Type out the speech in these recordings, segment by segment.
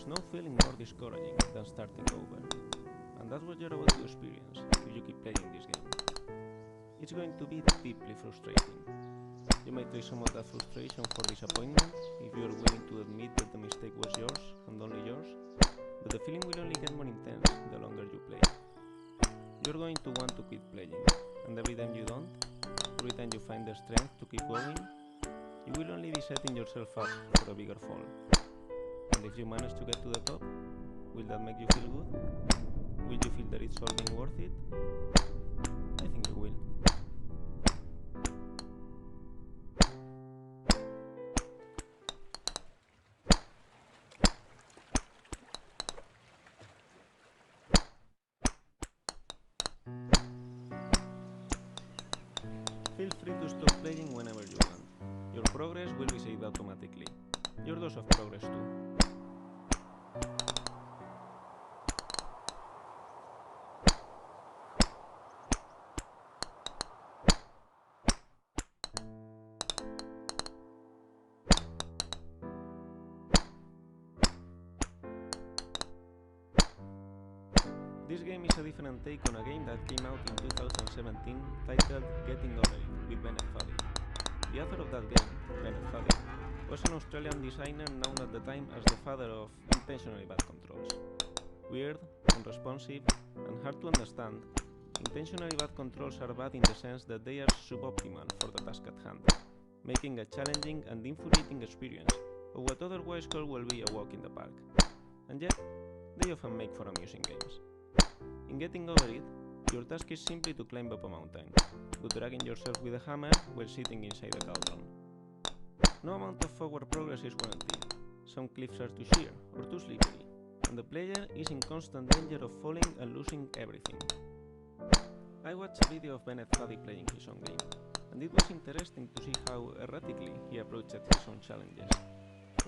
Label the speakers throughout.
Speaker 1: There's no feeling more discouraging than starting over, and that's what you're about to experience if you keep playing this game. It's going to be deeply frustrating. You may trade some of that frustration for disappointment if you're willing to admit that the mistake was yours and only yours, but the feeling will only get more intense the longer you play. You're going to want to quit playing, and every time you don't, every time you find the strength to keep going, you will only be setting yourself up for a bigger fall. And if you manage to get to the top, will that make you feel good? Will you feel that it's all been worth it? I think you will. Feel free to stop playing whenever you want. Your progress will be saved automatically. Your dose of progress too. This game is a different take on a game that came out in 2017 titled Getting Over It with Bennett Foddy. The author of that game, Bennett Foddy, was an Australian designer known at the time as the father of intentionally bad controls. Weird, unresponsive, and hard to understand, intentionally bad controls are bad in the sense that they are suboptimal for the task at hand, making a challenging and infuriating experience of what otherwise could well be a walk in the park. And yet, they often make for amusing games. In Getting Over It, your task is simply to climb up a mountain, but dragging yourself with a hammer while sitting inside a cauldron. No amount of forward progress is guaranteed. Some cliffs are too sheer or too slippery, and the player is in constant danger of falling and losing everything. I watched a video of Bennett Foddy playing his own game, and it was interesting to see how erratically he approached his own challenges.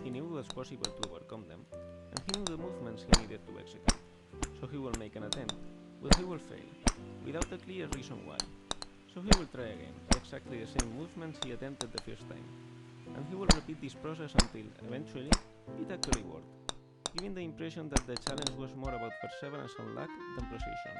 Speaker 1: He knew it was possible to overcome them, and he knew the movements he needed to execute. So he will make an attempt, but he will fail, without a clear reason why. So he will try again, exactly the same movements he attempted the first time, and he will repeat this process until, eventually, it actually worked, giving the impression that the challenge was more about perseverance and luck than precision.